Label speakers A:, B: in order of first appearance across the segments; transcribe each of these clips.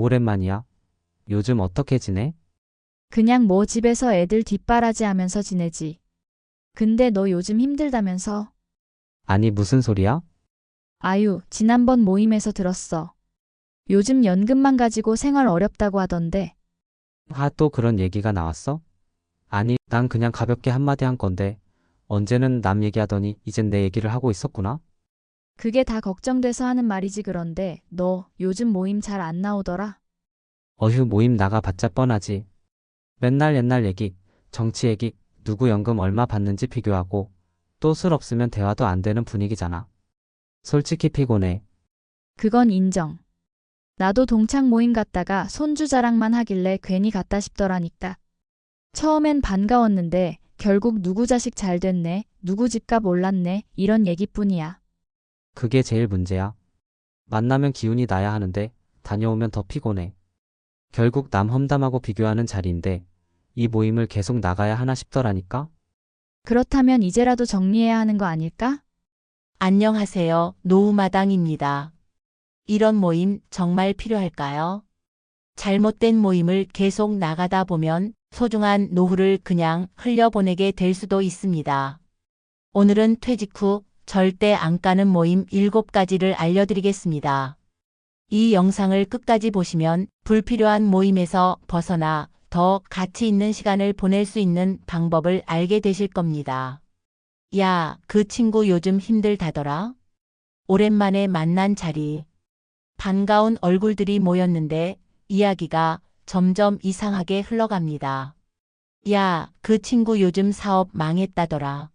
A: 오랜만이야. 요즘 어떻게 지내?
B: 그냥 뭐 집에서 애들 뒷바라지 하면서 지내지. 근데 너 요즘 힘들다면서?
A: 아니, 무슨 소리야?
B: 아유, 지난번 모임에서 들었어. 요즘 연금만 가지고 생활 어렵다고 하던데.
A: 또 그런 얘기가 나왔어? 아니, 난 그냥 가볍게 한마디 한 건데, 언제는 남 얘기하더니 이젠 내 얘기를 하고 있었구나?
B: 그게 다 걱정돼서 하는 말이지. 그런데 너 요즘 모임 잘 안 나오더라?
A: 어휴, 모임 나가봤자 뻔하지. 맨날 옛날 얘기, 정치 얘기, 누구 연금 얼마 받는지 비교하고, 또 술 없으면 대화도 안 되는 분위기잖아. 솔직히 피곤해.
B: 그건 인정. 나도 동창 모임 갔다가 손주 자랑만 하길래 괜히 갔다 싶더라니까. 처음엔 반가웠는데 결국 누구 자식 잘 됐네, 누구 집값 올랐네, 이런 얘기뿐이야.
A: 그게 제일 문제야. 만나면 기운이 나야 하는데, 다녀오면 더 피곤해. 결국 남 험담하고 비교하는 자리인데, 이 모임을 계속 나가야 하나 싶더라니까?
B: 그렇다면 이제라도 정리해야 하는 거 아닐까?
C: 안녕하세요. 노후마당입니다. 이런 모임 정말 필요할까요? 잘못된 모임을 계속 나가다 보면 소중한 노후를 그냥 흘려보내게 될 수도 있습니다. 오늘은 퇴직 후 절대 안 가는 모임 7가지를 알려드리겠습니다. 이 영상을 끝까지 보시면 불필요한 모임에서 벗어나 더 가치 있는 시간을 보낼 수 있는 방법을 알게 되실 겁니다. 야, 그 친구 요즘 힘들다더라? 오랜만에 만난 자리. 반가운 얼굴들이 모였는데 이야기가 점점 이상하게 흘러갑니다. 야, 그 친구 요즘 사업 망했다더라.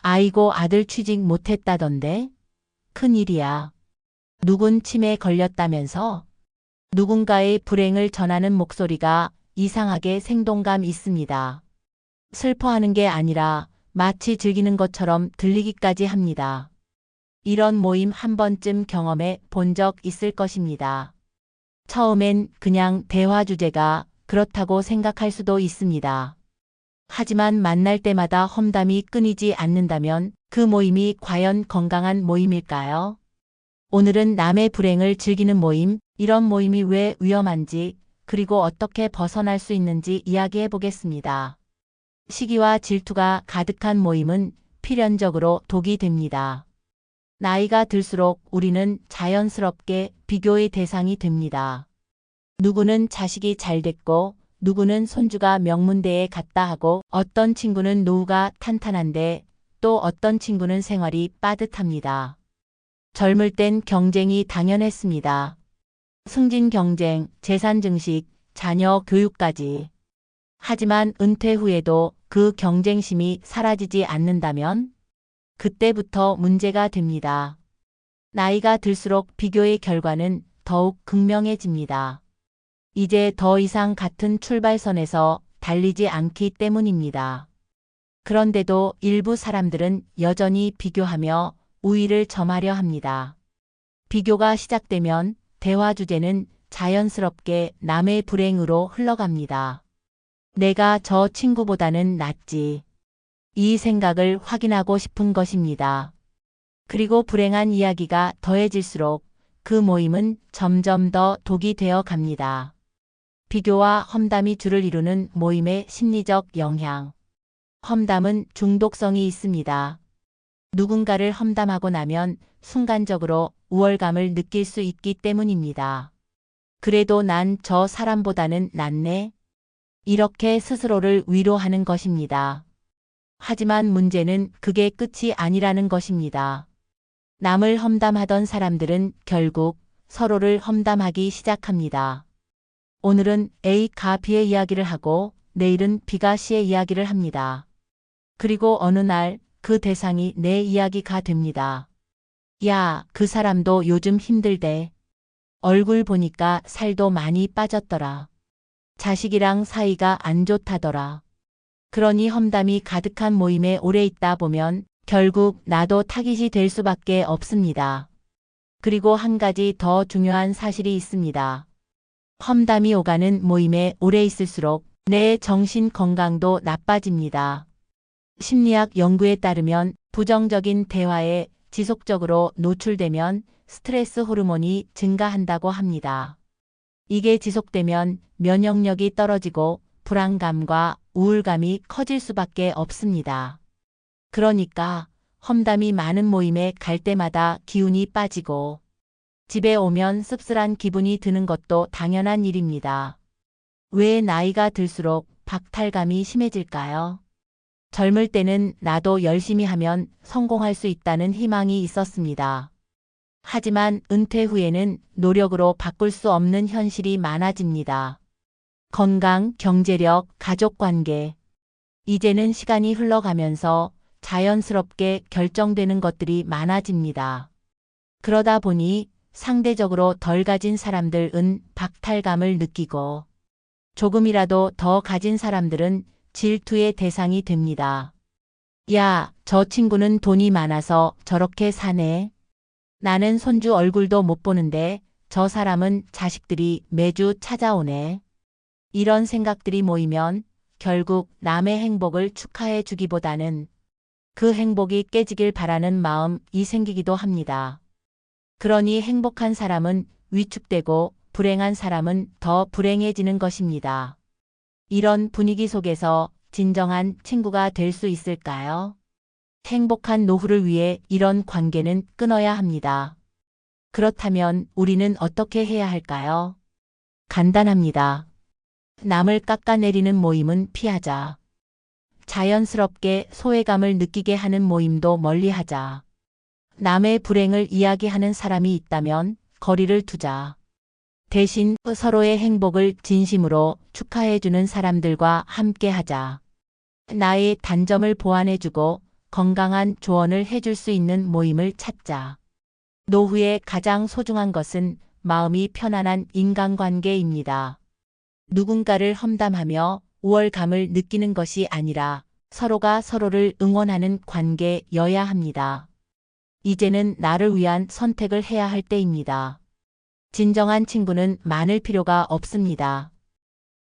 C: 아이고, 아들 취직 못했다던데? 큰일이야. 누군 치매 걸렸다면서? 누군가의 불행을 전하는 목소리가 이상하게 생동감 있습니다. 슬퍼하는 게 아니라 마치 즐기는 것처럼 들리기까지 합니다. 이런 모임 한 번쯤 경험해 본 적 있을 것입니다. 처음엔 그냥 대화 주제가 그렇다고 생각할 수도 있습니다. 하지만 만날 때마다 험담이 끊이지 않는다면 그 모임이 과연 건강한 모임일까요? 오늘은 남의 불행을 즐기는 모임, 이런 모임이 왜 위험한지, 그리고 어떻게 벗어날 수 있는지 이야기해 보겠습니다. 시기와 질투가 가득한 모임은 필연적으로 독이 됩니다. 나이가 들수록 우리는 자연스럽게 비교의 대상이 됩니다. 누구는 자식이 잘 됐고, 누구는 손주가 명문대에 갔다 하고, 어떤 친구는 노후가 탄탄한데, 또 어떤 친구는 생활이 빠듯합니다. 젊을 땐 경쟁이 당연했습니다. 승진 경쟁, 재산 증식, 자녀 교육까지. 하지만 은퇴 후에도 그 경쟁심이 사라지지 않는다면 그때부터 문제가 됩니다. 나이가 들수록 비교의 결과는 더욱 극명해집니다. 이제 더 이상 같은 출발선에서 달리지 않기 때문입니다. 그런데도 일부 사람들은 여전히 비교하며 우위를 점하려 합니다. 비교가 시작되면 대화 주제는 자연스럽게 남의 불행으로 흘러갑니다. 내가 저 친구보다는 낫지. 이 생각을 확인하고 싶은 것입니다. 그리고 불행한 이야기가 더해질수록 그 모임은 점점 더 독이 되어 갑니다. 비교와 험담이 주를 이루는 모임의 심리적 영향. 험담은 중독성이 있습니다. 누군가를 험담하고 나면 순간적으로 우월감을 느낄 수 있기 때문입니다. 그래도 난 저 사람보다는 낫네. 이렇게 스스로를 위로하는 것입니다. 하지만 문제는 그게 끝이 아니라는 것입니다. 남을 험담하던 사람들은 결국 서로를 험담하기 시작합니다. 오늘은 A가 B의 이야기를 하고 내일은 B가 C의 이야기를 합니다. 그리고 어느 날 그 대상이 내 이야기가 됩니다. 야, 그 사람도 요즘 힘들대. 얼굴 보니까 살도 많이 빠졌더라. 자식이랑 사이가 안 좋다더라. 그러니 험담이 가득한 모임에 오래 있다 보면 결국 나도 타깃이 될 수밖에 없습니다. 그리고 한 가지 더 중요한 사실이 있습니다. 험담이 오가는 모임에 오래 있을수록 내 정신 건강도 나빠집니다. 심리학 연구에 따르면 부정적인 대화에 지속적으로 노출되면 스트레스 호르몬이 증가한다고 합니다. 이게 지속되면 면역력이 떨어지고 불안감과 우울감이 커질 수밖에 없습니다. 그러니까 험담이 많은 모임에 갈 때마다 기운이 빠지고 집에 오면 씁쓸한 기분이 드는 것도 당연한 일입니다. 왜 나이가 들수록 박탈감이 심해질까요? 젊을 때는 나도 열심히 하면 성공할 수 있다는 희망이 있었습니다. 하지만 은퇴 후에는 노력으로 바꿀 수 없는 현실이 많아집니다. 건강, 경제력, 가족관계. 이제는 시간이 흘러가면서 자연스럽게 결정되는 것들이 많아집니다. 그러다 보니 상대적으로 덜 가진 사람들은 박탈감을 느끼고 조금이라도 더 가진 사람들은 질투의 대상이 됩니다. 야, 저 친구는 돈이 많아서 저렇게 사네. 나는 손주 얼굴도 못 보는데 저 사람은 자식들이 매주 찾아오네. 이런 생각들이 모이면 결국 남의 행복을 축하해 주기보다는 그 행복이 깨지길 바라는 마음이 생기기도 합니다. 그러니 행복한 사람은 위축되고 불행한 사람은 더 불행해지는 것입니다. 이런 분위기 속에서 진정한 친구가 될 수 있을까요? 행복한 노후를 위해 이런 관계는 끊어야 합니다. 그렇다면 우리는 어떻게 해야 할까요? 간단합니다. 남을 깎아내리는 모임은 피하자. 자연스럽게 소외감을 느끼게 하는 모임도 멀리하자. 남의 불행을 이야기하는 사람이 있다면 거리를 두자. 대신 서로의 행복을 진심으로 축하해주는 사람들과 함께하자. 나의 단점을 보완해주고 건강한 조언을 해줄 수 있는 모임을 찾자. 노후에 가장 소중한 것은 마음이 편안한 인간관계입니다. 누군가를 험담하며 우월감을 느끼는 것이 아니라 서로가 서로를 응원하는 관계여야 합니다. 이제는 나를 위한 선택을 해야 할 때입니다. 진정한 친구는 많을 필요가 없습니다.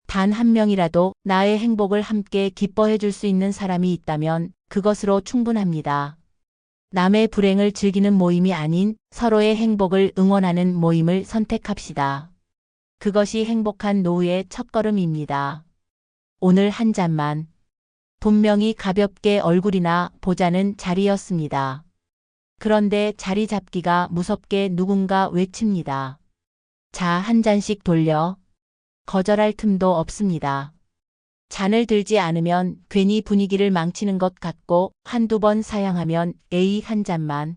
C: 단 한 명이라도 나의 행복을 함께 기뻐해 줄 수 있는 사람이 있다면 그것으로 충분합니다. 남의 불행을 즐기는 모임이 아닌 서로의 행복을 응원하는 모임을 선택합시다. 그것이 행복한 노후의 첫걸음입니다. 오늘 한 잔만. 분명히 가볍게 얼굴이나 보자는 자리였습니다. 그런데 자리 잡기가 무섭게 누군가 외칩니다. 자, 한 잔씩 돌려. 거절할 틈도 없습니다. 잔을 들지 않으면 괜히 분위기를 망치는 것 같고 한두 번 사양하면 에이 한 잔만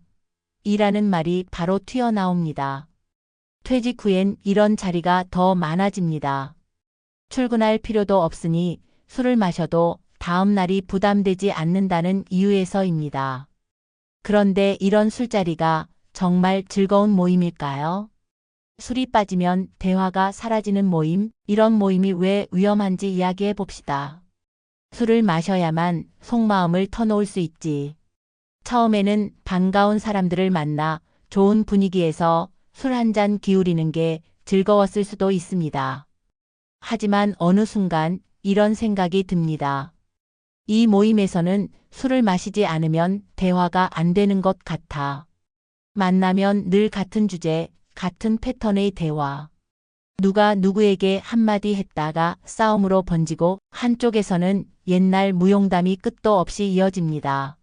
C: 이라는 말이 바로 튀어나옵니다. 퇴직 후엔 이런 자리가 더 많아집니다. 출근할 필요도 없으니 술을 마셔도 다음 날이 부담되지 않는다는 이유에서입니다. 그런데 이런 술자리가 정말 즐거운 모임일까요? 술이 빠지면 대화가 사라지는 모임, 이런 모임이 왜 위험한지 이야기해 봅시다. 술을 마셔야만 속마음을 터놓을 수 있지. 처음에는 반가운 사람들을 만나 좋은 분위기에서 술 한 잔 기울이는 게 즐거웠을 수도 있습니다. 하지만 어느 순간 이런 생각이 듭니다. 이 모임에서는 술을 마시지 않으면 대화가 안 되는 것 같아. 만나면 늘 같은 주제, 같은 패턴의 대화. 누가 누구에게 한마디 했다가 싸움으로 번지고 한쪽에서는 옛날 무용담이 끝도 없이 이어집니다.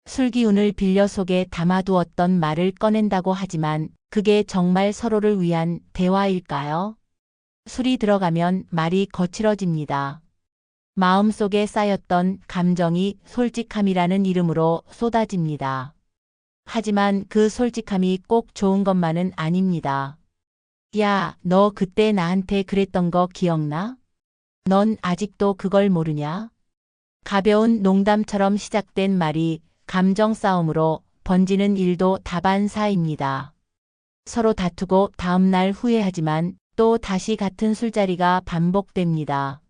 C: 술 기운을 빌려 속에 담아두었던 말을 꺼낸다고 하지만 그게 정말 서로를 위한 대화일까요? 술이 들어가면 말이 거칠어집니다. 마음속에 쌓였던 감정이 솔직함이라는 이름으로 쏟아집니다. 하지만 그 솔직함이 꼭 좋은 것만은 아닙니다. 야, 너 그때 나한테 그랬던 거 기억나? 넌 아직도 그걸 모르냐? 가벼운 농담처럼 시작된 말이 감정 싸움으로 번지는 일도 다반사입니다. 서로 다투고 다음날 후회하지만 또 다시 같은 술자리가 반복됩니다.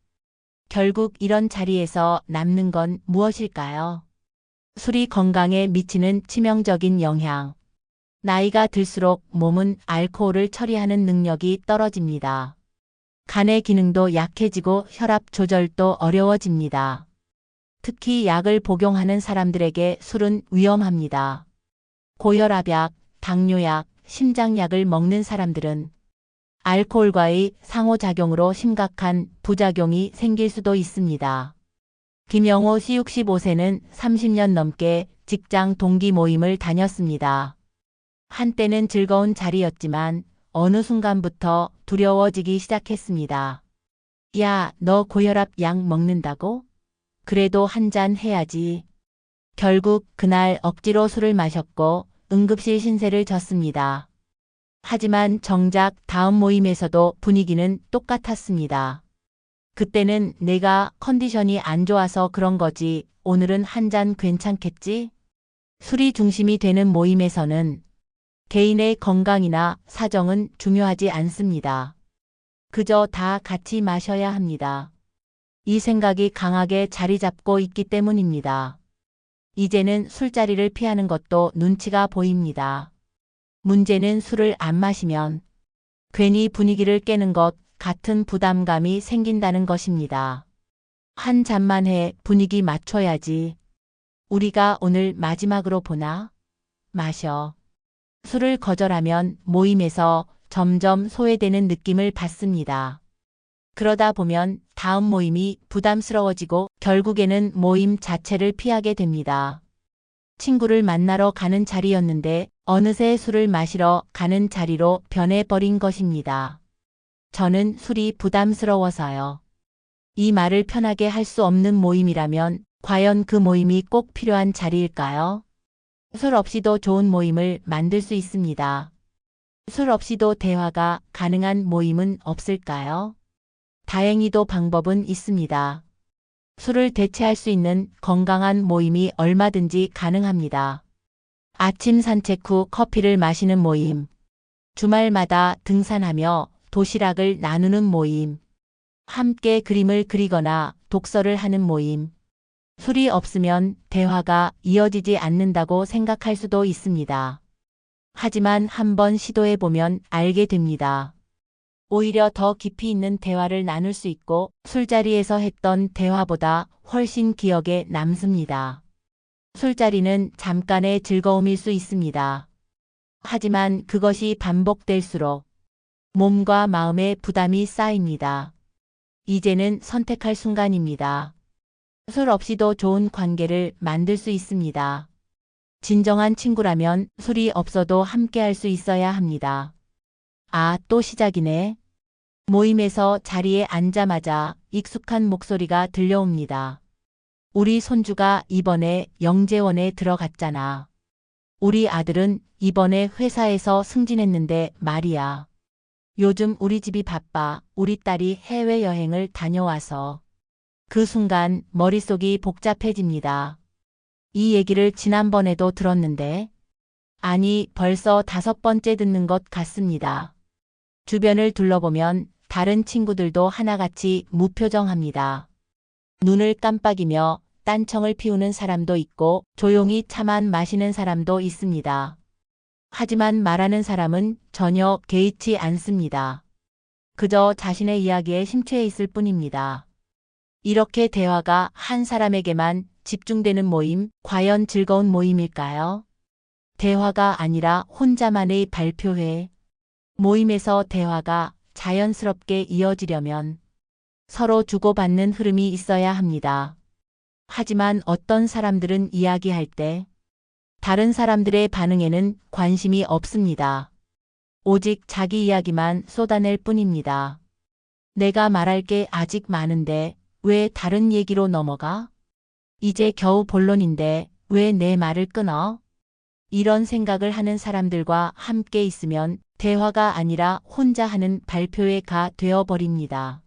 C: 결국 이런 자리에서 남는 건 무엇일까요? 술이 건강에 미치는 치명적인 영향. 나이가 들수록 몸은 알코올을 처리하는 능력이 떨어집니다. 간의 기능도 약해지고 혈압 조절도 어려워집니다. 특히 약을 복용하는 사람들에게 술은 위험합니다. 고혈압약, 당뇨약, 심장약을 먹는 사람들은 알코올과의 상호작용으로 심각한 부작용이 생길 수도 있습니다. 김영호 씨 65세는 30년 넘게 직장 동기 모임을 다녔습니다. 한때는 즐거운 자리였지만 어느 순간부터 두려워지기 시작했습니다. 야, 너 고혈압 약 먹는다고? 그래도 한 잔 해야지. 결국 그날 억지로 술을 마셨고 응급실 신세를 졌습니다. 하지만 정작 다음 모임에서도 분위기는 똑같았습니다. 그때는 내가 컨디션이 안 좋아서 그런 거지, 오늘은 한 잔 괜찮겠지? 술이 중심이 되는 모임에서는 개인의 건강이나 사정은 중요하지 않습니다. 그저 다 같이 마셔야 합니다. 이 생각이 강하게 자리 잡고 있기 때문입니다. 이제는 술자리를 피하는 것도 눈치가 보입니다. 문제는 술을 안 마시면 괜히 분위기를 깨는 것 같은 부담감이 생긴다는 것입니다. 한 잔만 해, 분위기 맞춰야지. 우리가 오늘 마지막으로 보나? 마셔. 술을 거절하면 모임에서 점점 소외되는 느낌을 받습니다. 그러다 보면 다음 모임이 부담스러워지고 결국에는 모임 자체를 피하게 됩니다. 친구를 만나러 가는 자리였는데 어느새 술을 마시러 가는 자리로 변해버린 것입니다. 저는 술이 부담스러워서요. 이 말을 편하게 할 수 없는 모임이라면 과연 그 모임이 꼭 필요한 자리일까요? 술 없이도 좋은 모임을 만들 수 있습니다. 술 없이도 대화가 가능한 모임은 없을까요? 다행히도 방법은 있습니다. 술을 대체할 수 있는 건강한 모임이 얼마든지 가능합니다. 아침 산책 후 커피를 마시는 모임, 주말마다 등산하며 도시락을 나누는 모임, 함께 그림을 그리거나 독서를 하는 모임. 술이 없으면 대화가 이어지지 않는다고 생각할 수도 있습니다. 하지만 한번 시도해보면 알게 됩니다. 오히려 더 깊이 있는 대화를 나눌 수 있고 술자리에서 했던 대화보다 훨씬 기억에 남습니다. 술자리는 잠깐의 즐거움일 수 있습니다. 하지만 그것이 반복될수록 몸과 마음의 부담이 쌓입니다. 이제는 선택할 순간입니다. 술 없이도 좋은 관계를 만들 수 있습니다. 진정한 친구라면 술이 없어도 함께할 수 있어야 합니다. 아, 또 시작이네. 모임에서 자리에 앉자마자 익숙한 목소리가 들려옵니다. 우리 손주가 이번에 영재원에 들어갔잖아. 우리 아들은 이번에 회사에서 승진했는데 말이야. 요즘 우리 집이 바빠. 우리 딸이 해외여행을 다녀와서. 그 순간 머릿속이 복잡해집니다. 이 얘기를 지난번에도 들었는데, 아니, 벌써 5번째 듣는 것 같습니다. 주변을 둘러보면 다른 친구들도 하나같이 무표정합니다. 눈을 깜빡이며 딴청을 피우는 사람도 있고 조용히 차만 마시는 사람도 있습니다. 하지만 말하는 사람은 전혀 개의치 않습니다. 그저 자신의 이야기에 심취해 있을 뿐입니다. 이렇게 대화가 한 사람에게만 집중되는 모임, 과연 즐거운 모임일까요? 대화가 아니라 혼자만의 발표회. 모임에서 대화가 자연스럽게 이어지려면 서로 주고받는 흐름이 있어야 합니다. 하지만 어떤 사람들은 이야기할 때 다른 사람들의 반응에는 관심이 없습니다. 오직 자기 이야기만 쏟아낼 뿐입니다. 내가 말할 게 아직 많은데 왜 다른 얘기로 넘어가? 이제 겨우 본론인데 왜 내 말을 끊어? 이런 생각을 하는 사람들과 함께 있으면 대화가 아니라 혼자 하는 발표회가 되어버립니다.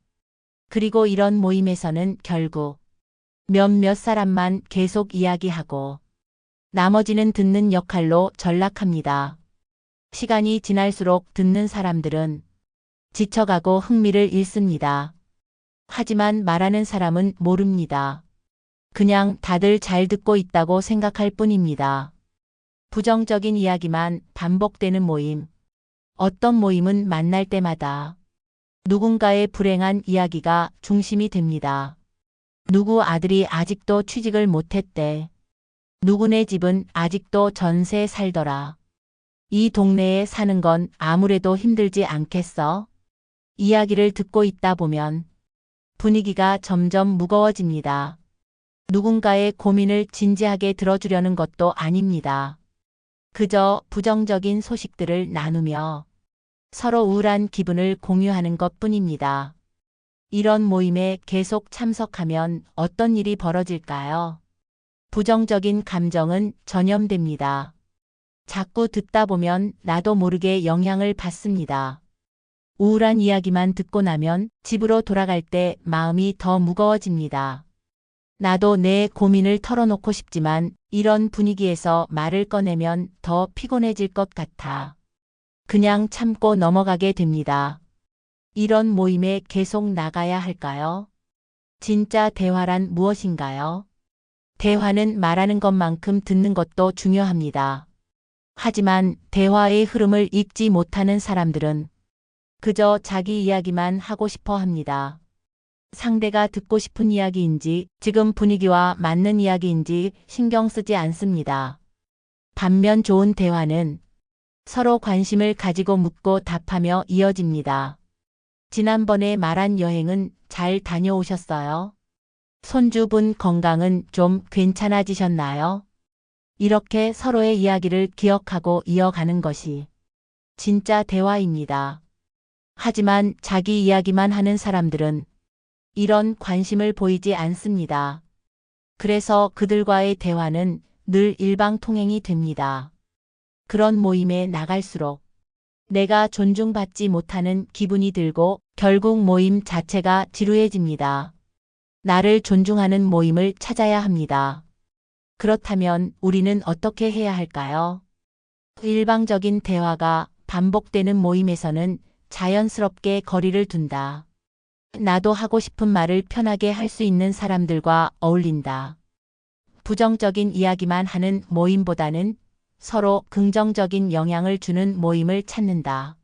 C: 그리고 이런 모임에서는 결국 몇몇 사람만 계속 이야기하고 나머지는 듣는 역할로 전락합니다. 시간이 지날수록 듣는 사람들은 지쳐가고 흥미를 잃습니다. 하지만 말하는 사람은 모릅니다. 그냥 다들 잘 듣고 있다고 생각할 뿐입니다. 부정적인 이야기만 반복되는 모임. 어떤 모임은 만날 때마다 누군가의 불행한 이야기가 중심이 됩니다. 누구 아들이 아직도 취직을 못했대. 누구네 집은 아직도 전세 살더라. 이 동네에 사는 건 아무래도 힘들지 않겠어? 이야기를 듣고 있다 보면 분위기가 점점 무거워집니다. 누군가의 고민을 진지하게 들어주려는 것도 아닙니다. 그저 부정적인 소식들을 나누며 서로 우울한 기분을 공유하는 것뿐입니다. 이런 모임에 계속 참석하면 어떤 일이 벌어질까요? 부정적인 감정은 전염됩니다. 자꾸 듣다 보면 나도 모르게 영향을 받습니다. 우울한 이야기만 듣고 나면 집으로 돌아갈 때 마음이 더 무거워집니다. 나도 내 고민을 털어놓고 싶지만 이런 분위기에서 말을 꺼내면 더 피곤해질 것 같아 그냥 참고 넘어가게 됩니다. 이런 모임에 계속 나가야 할까요? 진짜 대화란 무엇인가요? 대화는 말하는 것만큼 듣는 것도 중요합니다. 하지만 대화의 흐름을 읽지 못하는 사람들은 그저 자기 이야기만 하고 싶어 합니다. 상대가 듣고 싶은 이야기인지 지금 분위기와 맞는 이야기인지 신경 쓰지 않습니다. 반면 좋은 대화는 서로 관심을 가지고 묻고 답하며 이어집니다. 지난번에 말한 여행은 잘 다녀오셨어요? 손주분 건강은 좀 괜찮아지셨나요? 이렇게 서로의 이야기를 기억하고 이어가는 것이 진짜 대화입니다. 하지만 자기 이야기만 하는 사람들은 이런 관심을 보이지 않습니다. 그래서 그들과의 대화는 늘 일방통행이 됩니다. 그런 모임에 나갈수록 내가 존중받지 못하는 기분이 들고 결국 모임 자체가 지루해집니다. 나를 존중하는 모임을 찾아야 합니다. 그렇다면 우리는 어떻게 해야 할까요? 일방적인 대화가 반복되는 모임에서는 자연스럽게 거리를 둔다. 나도 하고 싶은 말을 편하게 할 수 있는 사람들과 어울린다. 부정적인 이야기만 하는 모임보다는 서로 긍정적인 영향을 주는 모임을 찾는다.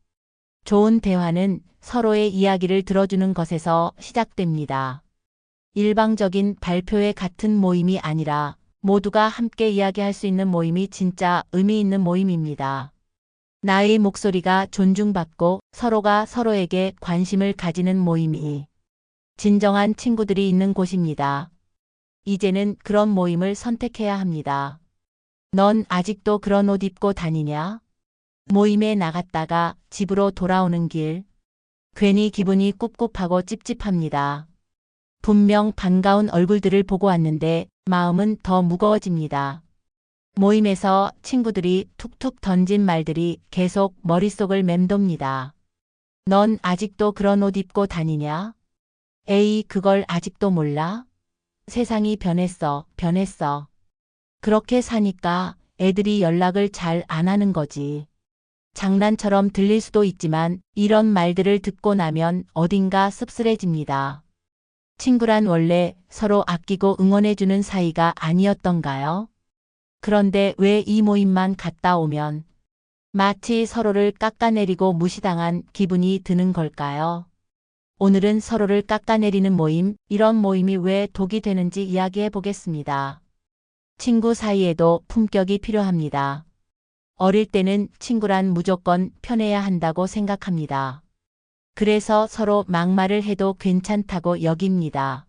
C: 좋은 대화는 서로의 이야기를 들어주는 것에서 시작됩니다. 일방적인 발표회 같은 모임이 아니라 모두가 함께 이야기할 수 있는 모임이 진짜 의미 있는 모임입니다. 나의 목소리가 존중받고 서로가 서로에게 관심을 가지는 모임이 진정한 친구들이 있는 곳입니다. 이제는 그런 모임을 선택해야 합니다. 넌 아직도 그런 옷 입고 다니냐? 모임에 나갔다가 집으로 돌아오는 길. 괜히 기분이 꿉꿉하고 찝찝합니다. 분명 반가운 얼굴들을 보고 왔는데 마음은 더 무거워집니다. 모임에서 친구들이 툭툭 던진 말들이 계속 머릿속을 맴돕니다. 넌 아직도 그런 옷 입고 다니냐? 에이, 그걸 아직도 몰라? 세상이 변했어. 그렇게 사니까 애들이 연락을 잘 안 하는 거지. 장난처럼 들릴 수도 있지만 이런 말들을 듣고 나면 어딘가 씁쓸해집니다. 친구란 원래 서로 아끼고 응원해주는 사이가 아니었던가요? 그런데 왜 이 모임만 갔다 오면 마치 서로를 깎아내리고 무시당한 기분이 드는 걸까요? 오늘은 서로를 깎아내리는 모임, 이런 모임이 왜 독이 되는지 이야기해 보겠습니다. 친구 사이에도 품격이 필요합니다. 어릴 때는 친구란 무조건 편해야 한다고 생각합니다. 그래서 서로 막말을 해도 괜찮다고 여깁니다.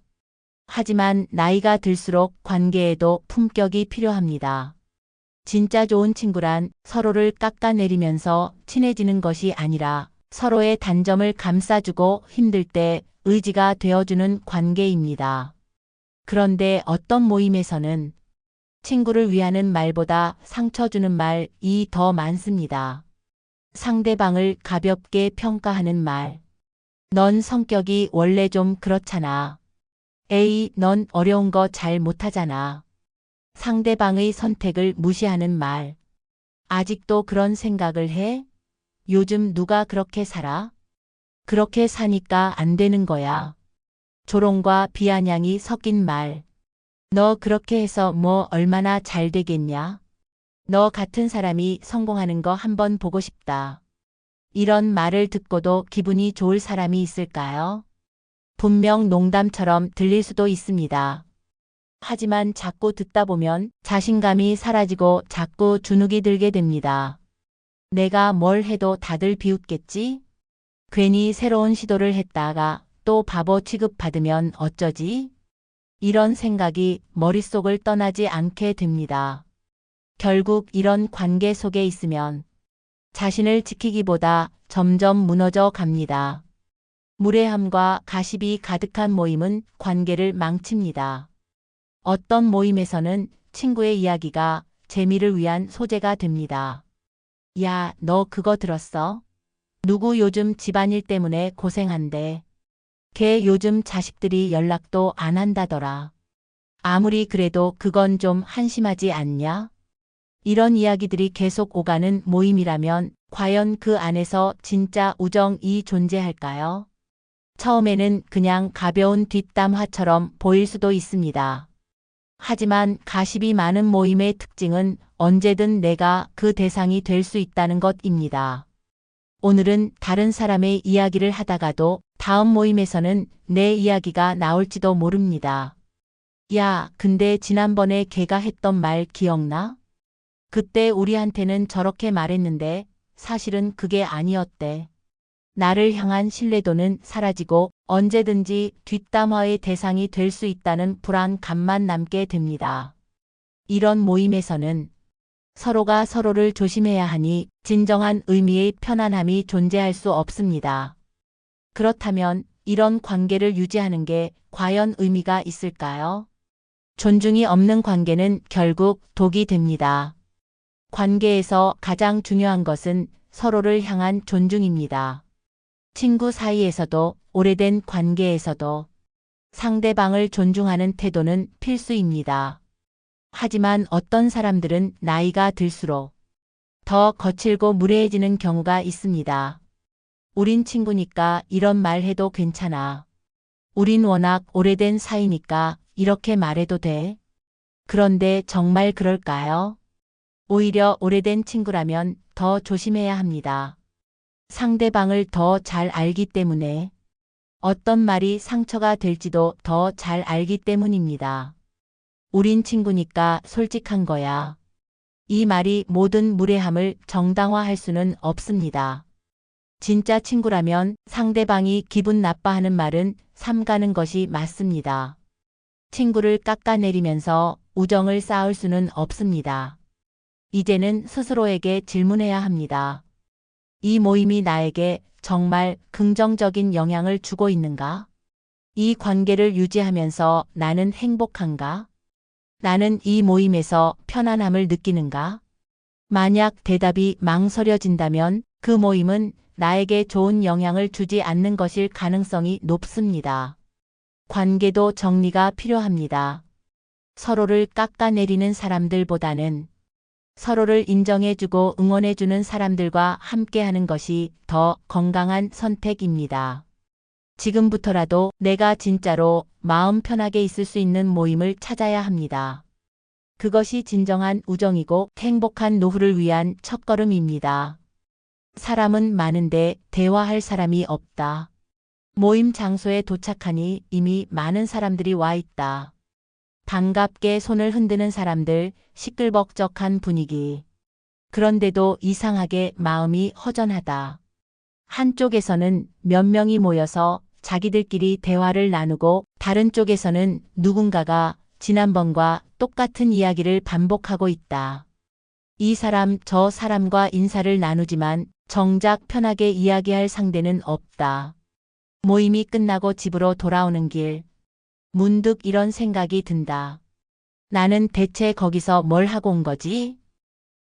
C: 하지만 나이가 들수록 관계에도 품격이 필요합니다. 진짜 좋은 친구란 서로를 깎아내리면서 친해지는 것이 아니라 서로의 단점을 감싸주고 힘들 때 의지가 되어주는 관계입니다. 그런데 어떤 모임에서는 친구를 위하는 말보다 상처 주는 말이 더 많습니다. 상대방을 가볍게 평가하는 말. 넌 성격이 원래 좀 그렇잖아. 에이, 넌 어려운 거 잘 못하잖아. 상대방의 선택을 무시하는 말. 아직도 그런 생각을 해? 요즘 누가 그렇게 살아? 그렇게 사니까 안 되는 거야. 조롱과 비아냥이 섞인 말. 너 그렇게 해서 뭐 얼마나 잘 되겠냐? 너 같은 사람이 성공하는 거 한번 보고 싶다. 이런 말을 듣고도 기분이 좋을 사람이 있을까요? 분명 농담처럼 들릴 수도 있습니다. 하지만 자꾸 듣다 보면 자신감이 사라지고 자꾸 주눅이 들게 됩니다. 내가 뭘 해도 다들 비웃겠지? 괜히 새로운 시도를 했다가 또 바보 취급받으면 어쩌지? 이런 생각이 머릿속을 떠나지 않게 됩니다. 결국 이런 관계 속에 있으면 자신을 지키기보다 점점 무너져 갑니다. 무례함과 가십이 가득한 모임은 관계를 망칩니다. 어떤 모임에서는 친구의 이야기가 재미를 위한 소재가 됩니다. 야, 너 그거 들었어? 누구 요즘 집안일 때문에 고생한대. 걔 요즘 자식들이 연락도 안 한다더라. 아무리 그래도 그건 좀 한심하지 않냐? 이런 이야기들이 계속 오가는 모임이라면 과연 그 안에서 진짜 우정이 존재할까요? 처음에는 그냥 가벼운 뒷담화처럼 보일 수도 있습니다. 하지만 가십이 많은 모임의 특징은 언제든 내가 그 대상이 될 수 있다는 것입니다. 오늘은 다른 사람의 이야기를 하다가도 다음 모임에서는 내 이야기가 나올지도 모릅니다. 야, 근데 지난번에 걔가 했던 말 기억나? 그때 우리한테는 저렇게 말했는데 사실은 그게 아니었대. 나를 향한 신뢰도는 사라지고 언제든지 뒷담화의 대상이 될 수 있다는 불안감만 남게 됩니다. 이런 모임에서는 서로가 서로를 조심해야 하니 진정한 의미의 편안함이 존재할 수 없습니다. 그렇다면 이런 관계를 유지하는 게 과연 의미가 있을까요? 존중이 없는 관계는 결국 독이 됩니다. 관계에서 가장 중요한 것은 서로를 향한 존중입니다. 친구 사이에서도 오래된 관계에서도 상대방을 존중하는 태도는 필수입니다. 하지만 어떤 사람들은 나이가 들수록 더 거칠고 무례해지는 경우가 있습니다. 우린 친구니까 이런 말 해도 괜찮아. 우린 워낙 오래된 사이니까 이렇게 말해도 돼. 그런데 정말 그럴까요? 오히려 오래된 친구라면 더 조심해야 합니다. 상대방을 더 잘 알기 때문에 어떤 말이 상처가 될지도 더 잘 알기 때문입니다. 우린 친구니까 솔직한 거야. 이 말이 모든 무례함을 정당화할 수는 없습니다. 진짜 친구라면 상대방이 기분 나빠하는 말은 삼가는 것이 맞습니다. 친구를 깎아내리면서 우정을 쌓을 수는 없습니다. 이제는 스스로에게 질문해야 합니다. 이 모임이 나에게 정말 긍정적인 영향을 주고 있는가? 이 관계를 유지하면서 나는 행복한가? 나는 이 모임에서 편안함을 느끼는가? 만약 대답이 망설여진다면 그 모임은 나에게 좋은 영향을 주지 않는 것일 가능성이 높습니다. 관계도 정리가 필요합니다. 서로를 깎아내리는 사람들보다는 서로를 인정해주고 응원해주는 사람들과 함께하는 것이 더 건강한 선택입니다. 지금부터라도 내가 진짜로 마음 편하게 있을 수 있는 모임을 찾아야 합니다. 그것이 진정한 우정이고 행복한 노후를 위한 첫걸음입니다. 사람은 많은데 대화할 사람이 없다. 모임 장소에 도착하니 이미 많은 사람들이 와 있다. 반갑게 손을 흔드는 사람들, 시끌벅적한 분위기. 그런데도 이상하게 마음이 허전하다. 한쪽에서는 몇 명이 모여서 자기들끼리 대화를 나누고 다른 쪽에서는 누군가가 지난번과 똑같은 이야기를 반복하고 있다. 이 사람 저 사람과 인사를 나누지만 정작 편하게 이야기할 상대는 없다. 모임이 끝나고 집으로 돌아오는 길. 문득 이런 생각이 든다. 나는 대체 거기서 뭘 하고 온 거지?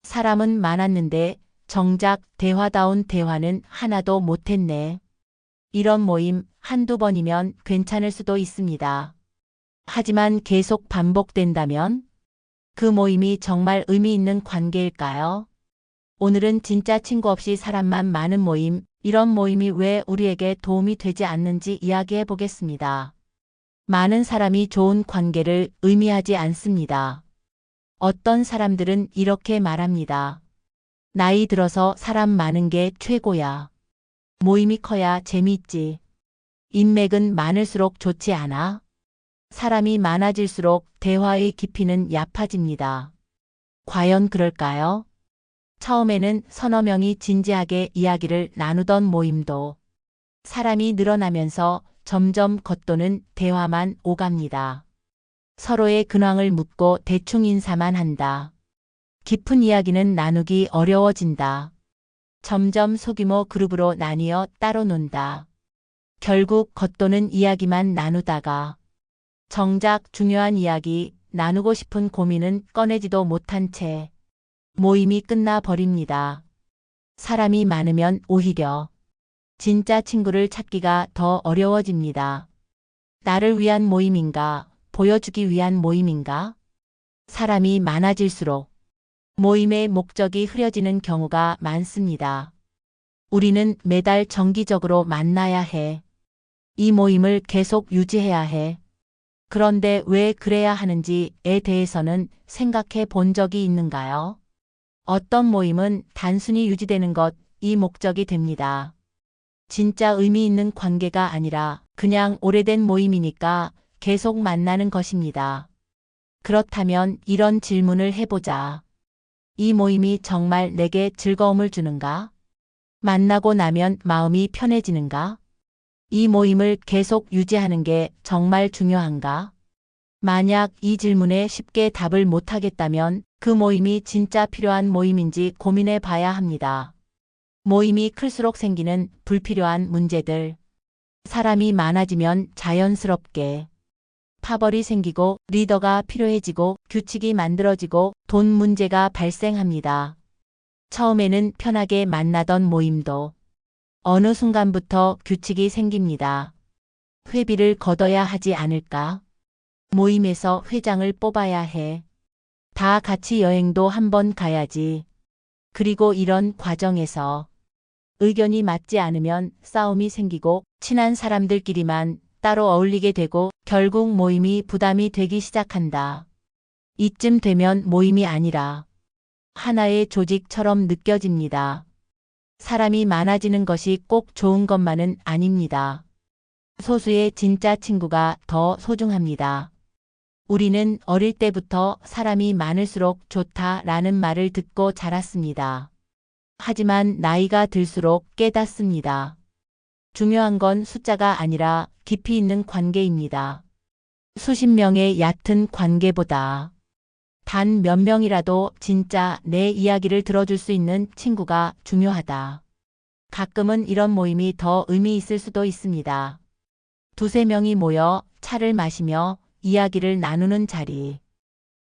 C: 사람은 많았는데 정작 대화다운 대화는 하나도 못했네. 이런 모임 한두 번이면 괜찮을 수도 있습니다. 하지만 계속 반복된다면 그 모임이 정말 의미 있는 관계일까요? 오늘은 진짜 친구 없이 사람만 많은 모임, 이런 모임이 왜 우리에게 도움이 되지 않는지 이야기해 보겠습니다. 많은 사람이 좋은 관계를 의미하지 않습니다. 어떤 사람들은 이렇게 말합니다. 나이 들어서 사람 많은 게 최고야. 모임이 커야 재미있지. 인맥은 많을수록 좋지 않아? 사람이 많아질수록 대화의 깊이는 얕아집니다. 과연 그럴까요? 처음에는 서너 명이 진지하게 이야기를 나누던 모임도 사람이 늘어나면서 점점 겉도는 대화만 오갑니다. 서로의 근황을 묻고 대충 인사만 한다. 깊은 이야기는 나누기 어려워진다. 점점 소규모 그룹으로 나뉘어 따로 논다. 결국 겉도는 이야기만 나누다가 정작 중요한 이야기, 나누고 싶은 고민은 꺼내지도 못한 채 모임이 끝나버립니다. 사람이 많으면 오히려 진짜 친구를 찾기가 더 어려워집니다. 나를 위한 모임인가, 보여주기 위한 모임인가? 사람이 많아질수록 모임의 목적이 흐려지는 경우가 많습니다. 우리는 매달 정기적으로 만나야 해. 이 모임을 계속 유지해야 해. 그런데 왜 그래야 하는지에 대해서는 생각해 본 적이 있는가요? 어떤 모임은 단순히 유지되는 것이 목적이 됩니다. 진짜 의미 있는 관계가 아니라 그냥 오래된 모임이니까 계속 만나는 것입니다. 그렇다면 이런 질문을 해보자. 이 모임이 정말 내게 즐거움을 주는가? 만나고 나면 마음이 편해지는가? 이 모임을 계속 유지하는 게 정말 중요한가? 만약 이 질문에 쉽게 답을 못하겠다면 그 모임이 진짜 필요한 모임인지 고민해 봐야 합니다. 모임이 클수록 생기는 불필요한 문제들. 사람이 많아지면 자연스럽게 파벌이 생기고 리더가 필요해지고 규칙이 만들어지고 돈 문제가 발생합니다. 처음에는 편하게 만나던 모임도 어느 순간부터 규칙이 생깁니다. 회비를 걷어야 하지 않을까? 모임에서 회장을 뽑아야 해. 다 같이 여행도 한번 가야지. 그리고 이런 과정에서 의견이 맞지 않으면 싸움이 생기고 친한 사람들끼리만 따로 어울리게 되고 결국 모임이 부담이 되기 시작한다. 이쯤 되면 모임이 아니라 하나의 조직처럼 느껴집니다. 사람이 많아지는 것이 꼭 좋은 것만은 아닙니다. 소수의 진짜 친구가 더 소중합니다. 우리는 어릴 때부터 사람이 많을수록 좋다라는 말을 듣고 자랐습니다. 하지만 나이가 들수록 깨닫습니다. 중요한 건 숫자가 아니라 깊이 있는 관계입니다. 수십 명의 얕은 관계보다 단 몇 명이라도 진짜 내 이야기를 들어줄 수 있는 친구가 중요하다. 가끔은 이런 모임이 더 의미 있을 수도 있습니다. 두세 명이 모여 차를 마시며 이야기를 나누는 자리.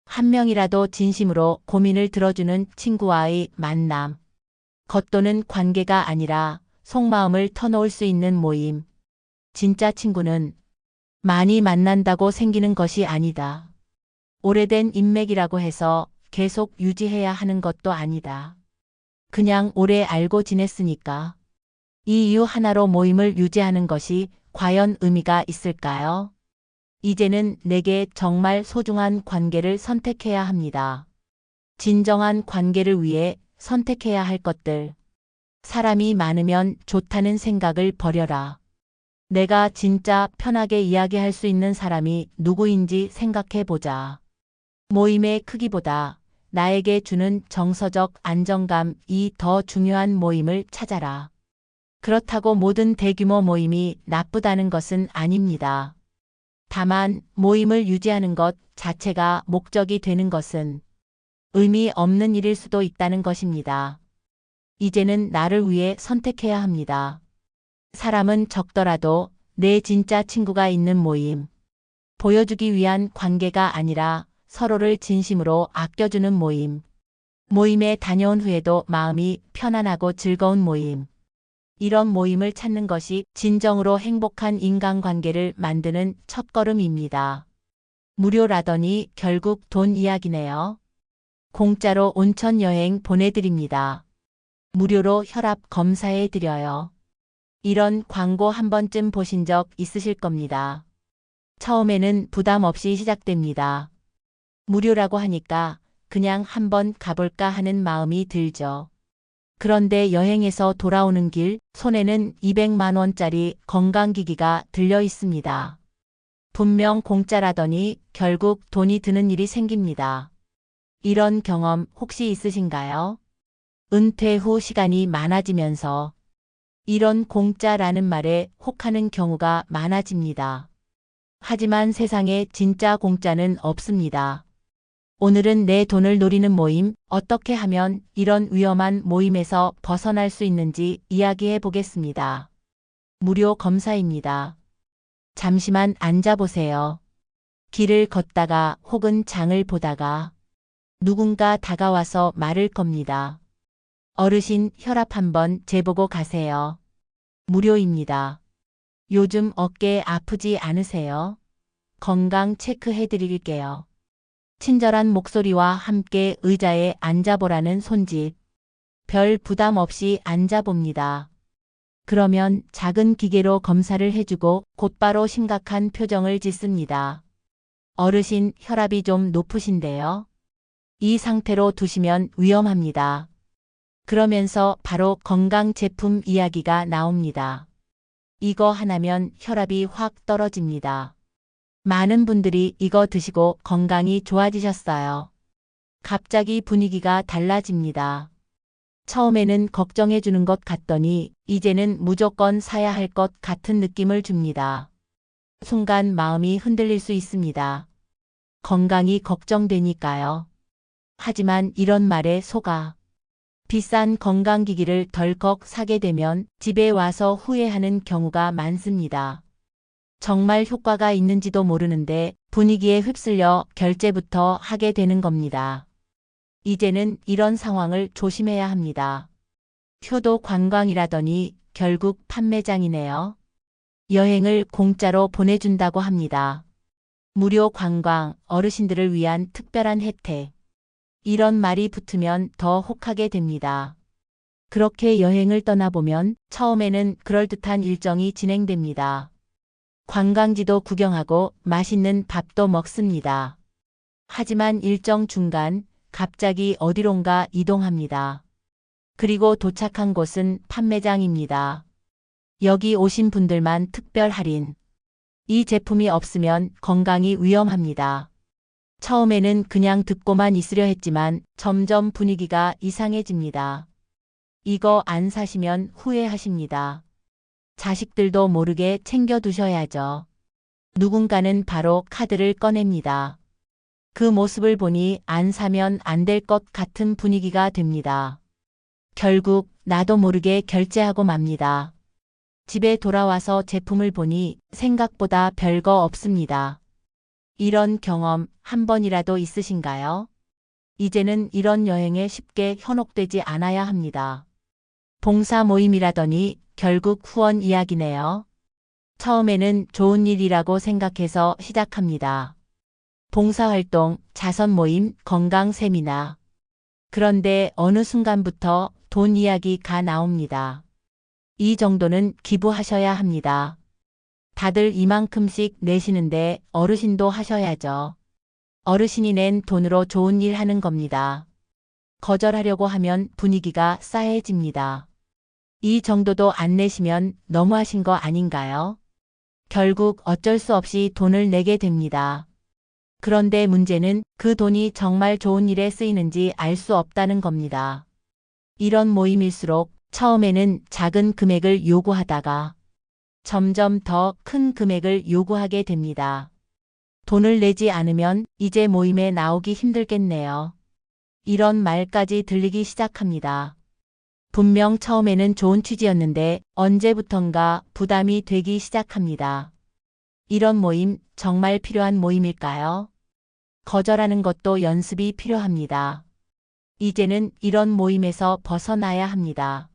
C: 한 명이라도 진심으로 고민을 들어주는 친구와의 만남. 겉도는 관계가 아니라 속마음을 터놓을 수 있는 모임. 진짜 친구는 많이 만난다고 생기는 것이 아니다. 오래된 인맥이라고 해서 계속 유지해야 하는 것도 아니다. 그냥 오래 알고 지냈으니까. 이 이유 하나로 모임을 유지하는 것이 과연 의미가 있을까요? 이제는 내게 정말 소중한 관계를 선택해야 합니다. 진정한 관계를 위해 선택해야 할 것들. 사람이 많으면 좋다는 생각을 버려라. 내가 진짜 편하게 이야기할 수 있는 사람이 누구인지 생각해 보자. 모임의 크기보다 나에게 주는 정서적 안정감이 더 중요한 모임을 찾아라. 그렇다고 모든 대규모 모임이 나쁘다는 것은 아닙니다. 다만 모임을 유지하는 것 자체가 목적이 되는 것은 의미 없는 일일 수도 있다는 것입니다. 이제는 나를 위해 선택해야 합니다. 사람은 적더라도 내 진짜 친구가 있는 모임. 보여주기 위한 관계가 아니라 서로를 진심으로 아껴주는 모임. 모임에 다녀온 후에도 마음이 편안하고 즐거운 모임. 이런 모임을 찾는 것이 진정으로 행복한 인간관계를 만드는 첫걸음입니다. 무료라더니 결국 돈 이야기네요. 공짜로 온천 여행 보내드립니다. 무료로 혈압 검사해드려요. 이런 광고 한 번쯤 보신 적 있으실 겁니다. 처음에는 부담 없이 시작됩니다. 무료라고 하니까 그냥 한번 가볼까 하는 마음이 들죠. 그런데 여행에서 돌아오는 길 손에는 200만 원짜리 건강기기가 들려 있습니다. 분명 공짜라더니 결국 돈이 드는 일이 생깁니다. 이런 경험 혹시 있으신가요? 은퇴 후 시간이 많아지면서 이런 공짜라는 말에 혹하는 경우가 많아집니다. 하지만 세상에 진짜 공짜는 없습니다. 오늘은 내 돈을 노리는 모임, 어떻게 하면 이런 위험한 모임에서 벗어날 수 있는지 이야기해 보겠습니다. 무료 검사입니다. 잠시만 앉아보세요. 길을 걷다가 혹은 장을 보다가 누군가 다가와서 말을 겁니다. 어르신 혈압 한번 재보고 가세요. 무료입니다. 요즘 어깨 아프지 않으세요? 건강 체크해 드릴게요. 친절한 목소리와 함께 의자에 앉아보라는 손짓. 별 부담 없이 앉아봅니다. 그러면 작은 기계로 검사를 해주고 곧바로 심각한 표정을 짓습니다. 어르신 혈압이 좀 높으신데요? 이 상태로 두시면 위험합니다. 그러면서 바로 건강 제품 이야기가 나옵니다. 이거 하나면 혈압이 확 떨어집니다. 많은 분들이 이거 드시고 건강이 좋아지셨어요. 갑자기 분위기가 달라집니다. 처음에는 걱정해 주는 것 같더니 이제는 무조건 사야 할 것 같은 느낌을 줍니다. 순간 마음이 흔들릴 수 있습니다. 건강이 걱정되니까요. 하지만 이런 말에 속아. 비싼 건강기기를 덜컥 사게 되면 집에 와서 후회하는 경우가 많습니다. 정말 효과가 있는지도 모르는데 분위기에 휩쓸려 결제부터 하게 되는 겁니다. 이제는 이런 상황을 조심해야 합니다. 효도 관광이라더니 결국 판매장이네요. 여행을 공짜로 보내준다고 합니다. 무료 관광, 어르신들을 위한 특별한 혜택. 이런 말이 붙으면 더 혹하게 됩니다. 그렇게 여행을 떠나보면 처음에는 그럴듯한 일정이 진행됩니다. 관광지도 구경하고 맛있는 밥도 먹습니다. 하지만 일정 중간 갑자기 어디론가 이동합니다. 그리고 도착한 곳은 판매장입니다. 여기 오신 분들만 특별 할인. 이 제품이 없으면 건강이 위험합니다. 처음에는 그냥 듣고만 있으려 했지만 점점 분위기가 이상해집니다. 이거 안 사시면 후회하십니다. 자식들도 모르게 챙겨두셔야죠. 누군가는 바로 카드를 꺼냅니다. 그 모습을 보니 안 사면 안 될 것 같은 분위기가 됩니다. 결국 나도 모르게 결제하고 맙니다. 집에 돌아와서 제품을 보니 생각보다 별거 없습니다. 이런 경험 한 번이라도 있으신가요? 이제는 이런 여행에 쉽게 현혹되지 않아야 합니다. 봉사 모임이라더니 결국 후원 이야기네요. 처음에는 좋은 일이라고 생각해서 시작합니다. 봉사활동, 자선 모임, 건강 세미나. 그런데 어느 순간부터 돈 이야기가 나옵니다. 이 정도는 기부하셔야 합니다. 다들 이만큼씩 내시는데 어르신도 하셔야죠. 어르신이 낸 돈으로 좋은 일 하는 겁니다. 거절하려고 하면 분위기가 싸해집니다. 이 정도도 안 내시면 너무하신 거 아닌가요? 결국 어쩔 수 없이 돈을 내게 됩니다. 그런데 문제는 그 돈이 정말 좋은 일에 쓰이는지 알 수 없다는 겁니다. 이런 모임일수록 처음에는 작은 금액을 요구하다가 점점 더 큰 금액을 요구하게 됩니다. 돈을 내지 않으면 이제 모임에 나오기 힘들겠네요. 이런 말까지 들리기 시작합니다. 분명 처음에는 좋은 취지였는데 언제부턴가 부담이 되기 시작합니다. 이런 모임 정말 필요한 모임일까요? 거절하는 것도 연습이 필요합니다. 이제는 이런 모임에서 벗어나야 합니다.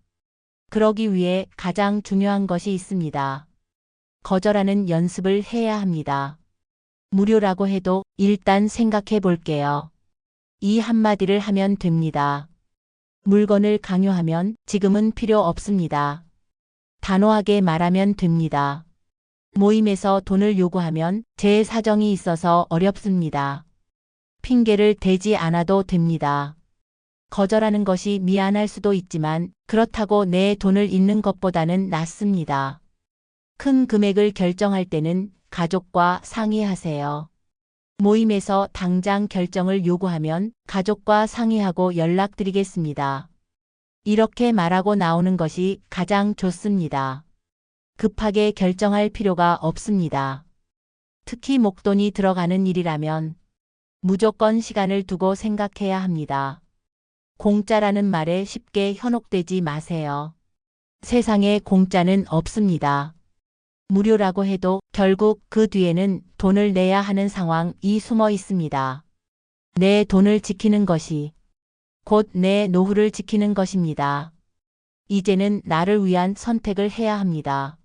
C: 그러기 위해 가장 중요한 것이 있습니다. 거절하는 연습을 해야 합니다. 무료라고 해도 일단 생각해 볼게요. 이 한마디를 하면 됩니다. 물건을 강요하면 지금은 필요 없습니다. 단호하게 말하면 됩니다. 모임에서 돈을 요구하면 제 사정이 있어서 어렵습니다. 핑계를 대지 않아도 됩니다. 거절하는 것이 미안할 수도 있지만 그렇다고 내 돈을 잃는 것보다는 낫습니다. 큰 금액을 결정할 때는 가족과 상의하세요. 모임에서 당장 결정을 요구하면 가족과 상의하고 연락드리겠습니다. 이렇게 말하고 나오는 것이 가장 좋습니다. 급하게 결정할 필요가 없습니다. 특히 목돈이 들어가는 일이라면 무조건 시간을 두고 생각해야 합니다. 공짜라는 말에 쉽게 현혹되지 마세요. 세상에 공짜는 없습니다. 무료라고 해도 결국 그 뒤에는 돈을 내야 하는 상황이 숨어 있습니다. 내 돈을 지키는 것이 곧 내 노후를 지키는 것입니다. 이제는 나를 위한 선택을 해야 합니다.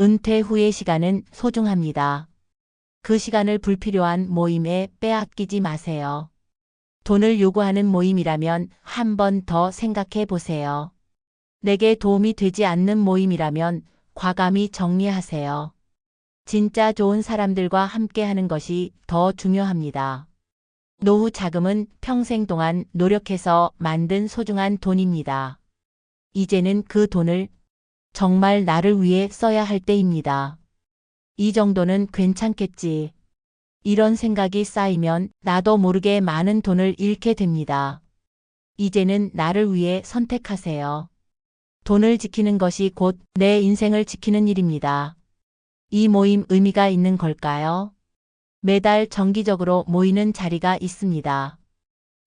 C: 은퇴 후의 시간은 소중합니다. 그 시간을 불필요한 모임에 빼앗기지 마세요. 돈을 요구하는 모임이라면 한 번 더 생각해 보세요. 내게 도움이 되지 않는 모임이라면 과감히 정리하세요. 진짜 좋은 사람들과 함께 하는 것이 더 중요합니다. 노후 자금은 평생 동안 노력해서 만든 소중한 돈입니다. 이제는 그 돈을 정말 나를 위해 써야 할 때입니다. 이 정도는 괜찮겠지. 이런 생각이 쌓이면 나도 모르게 많은 돈을 잃게 됩니다. 이제는 나를 위해 선택하세요. 돈을 지키는 것이 곧 내 인생을 지키는 일입니다. 이 모임 의미가 있는 걸까요? 매달 정기적으로 모이는 자리가 있습니다.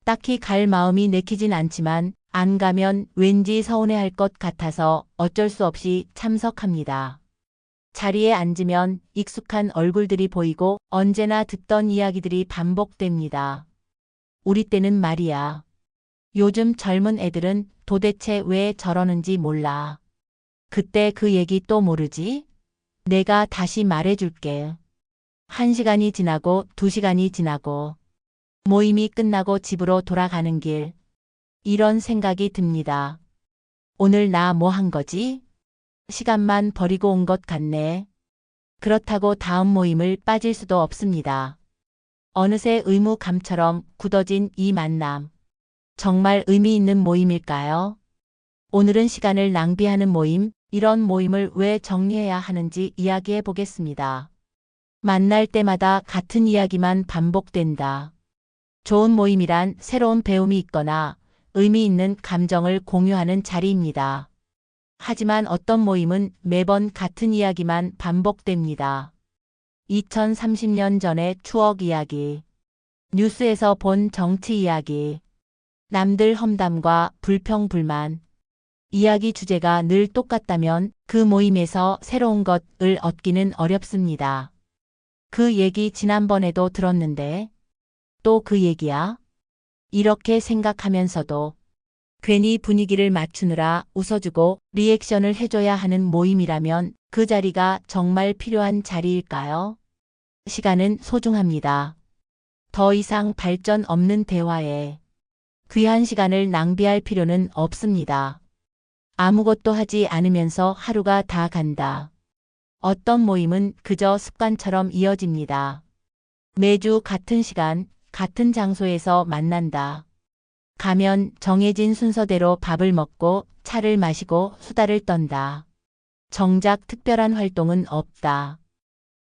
C: 딱히 갈 마음이 내키진 않지만 안 가면 왠지 서운해할 것 같아서 어쩔 수 없이 참석합니다. 자리에 앉으면 익숙한 얼굴들이 보이고 언제나 듣던 이야기들이 반복됩니다. 우리 때는 말이야. 요즘 젊은 애들은 도대체 왜 저러는지 몰라. 그때 그 얘기 또 모르지? 내가 다시 말해줄게. 1시간이 지나고 2시간이 지나고 모임이 끝나고 집으로 돌아가는 길. 이런 생각이 듭니다. 오늘 나 뭐 한 거지? 시간만 버리고 온 것 같네. 그렇다고 다음 모임을 빠질 수도 없습니다. 어느새 의무감처럼 굳어진 이 만남. 정말 의미 있는 모임일까요? 오늘은 시간을 낭비하는 모임, 이런 모임을 왜 정리해야 하는지 이야기해 보겠습니다. 만날 때마다 같은 이야기만 반복된다. 좋은 모임이란 새로운 배움이 있거나 의미 있는 감정을 공유하는 자리입니다. 하지만 어떤 모임은 매번 같은 이야기만 반복됩니다. 2030년 전의 추억 이야기, 뉴스에서 본 정치 이야기, 남들 험담과 불평불만, 이야기 주제가 늘 똑같다면 그 모임에서 새로운 것을 얻기는 어렵습니다. 그 얘기 지난번에도 들었는데 또 그 얘기야? 이렇게 생각하면서도 괜히 분위기를 맞추느라 웃어주고 리액션을 해줘야 하는 모임이라면 그 자리가 정말 필요한 자리일까요? 시간은 소중합니다. 더 이상 발전 없는 대화에 귀한 시간을 낭비할 필요는 없습니다. 아무것도 하지 않으면서 하루가 다 간다. 어떤 모임은 그저 습관처럼 이어집니다. 매주 같은 시간, 같은 장소에서 만난다. 가면 정해진 순서대로 밥을 먹고 차를 마시고 수다를 떤다. 정작 특별한 활동은 없다.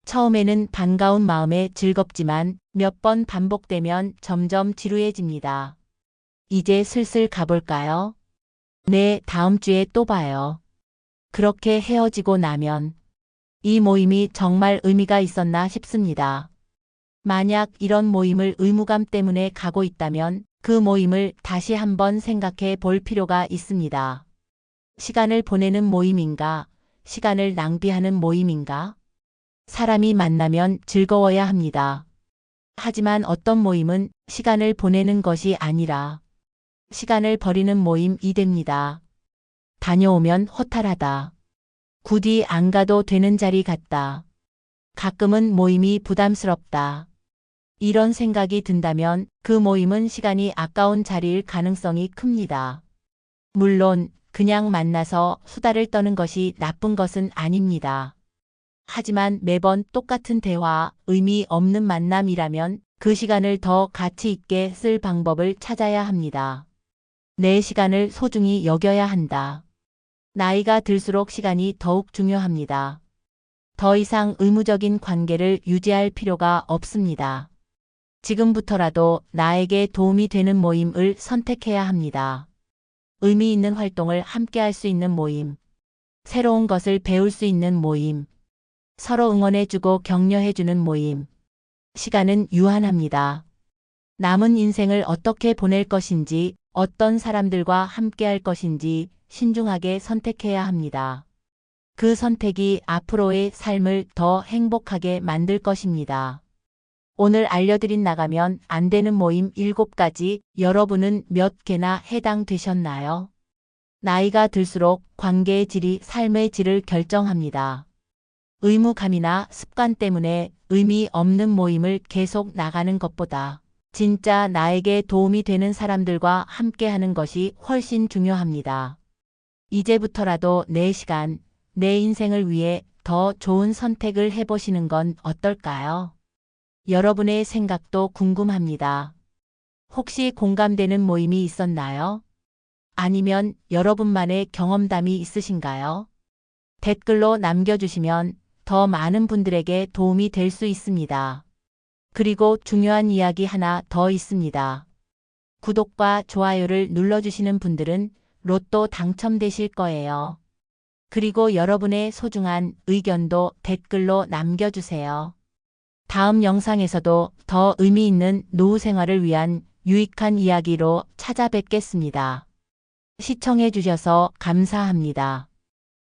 C: 처음에는 반가운 마음에 즐겁지만 몇 번 반복되면 점점 지루해집니다. 이제 슬슬 가볼까요? 네, 다음 주에 또 봐요. 그렇게 헤어지고 나면 이 모임이 정말 의미가 있었나 싶습니다. 만약 이런 모임을 의무감 때문에 가고 있다면 그 모임을 다시 한번 생각해 볼 필요가 있습니다. 시간을 보내는 모임인가? 시간을 낭비하는 모임인가? 사람이 만나면 즐거워야 합니다. 하지만 어떤 모임은 시간을 보내는 것이 아니라 시간을 버리는 모임이 됩니다. 다녀오면 허탈하다. 굳이 안 가도 되는 자리 같다. 가끔은 모임이 부담스럽다. 이런 생각이 든다면 그 모임은 시간이 아까운 자리일 가능성이 큽니다. 물론 그냥 만나서 수다를 떠는 것이 나쁜 것은 아닙니다. 하지만 매번 똑같은 대화, 의미 없는 만남이라면 그 시간을 더 가치 있게 쓸 방법을 찾아야 합니다. 내 시간을 소중히 여겨야 한다. 나이가 들수록 시간이 더욱 중요합니다. 더 이상 의무적인 관계를 유지할 필요가 없습니다. 지금부터라도 나에게 도움이 되는 모임을 선택해야 합니다. 의미 있는 활동을 함께 할 수 있는 모임, 새로운 것을 배울 수 있는 모임, 서로 응원해주고 격려해주는 모임. 시간은 유한합니다. 남은 인생을 어떻게 보낼 것인지, 어떤 사람들과 함께 할 것인지 신중하게 선택해야 합니다. 그 선택이 앞으로의 삶을 더 행복하게 만들 것입니다. 오늘 알려드린 나가면 안 되는 모임 7가지, 여러분은 몇 개나 해당되셨나요? 나이가 들수록 관계의 질이 삶의 질을 결정합니다. 의무감이나 습관 때문에 의미 없는 모임을 계속 나가는 것보다 진짜 나에게 도움이 되는 사람들과 함께하는 것이 훨씬 중요합니다. 이제부터라도 내 시간, 내 인생을 위해 더 좋은 선택을 해보시는 건 어떨까요? 여러분의 생각도 궁금합니다. 혹시 공감되는 모임이 있었나요? 아니면 여러분만의 경험담이 있으신가요? 댓글로 남겨주시면 더 많은 분들에게 도움이 될 수 있습니다. 그리고 중요한 이야기 하나 더 있습니다. 구독과 좋아요를 눌러주시는 분들은 로또 당첨되실 거예요. 그리고 여러분의 소중한 의견도 댓글로 남겨주세요. 다음 영상에서도 더 의미 있는 노후 생활을 위한 유익한 이야기로 찾아뵙겠습니다. 시청해주셔서 감사합니다.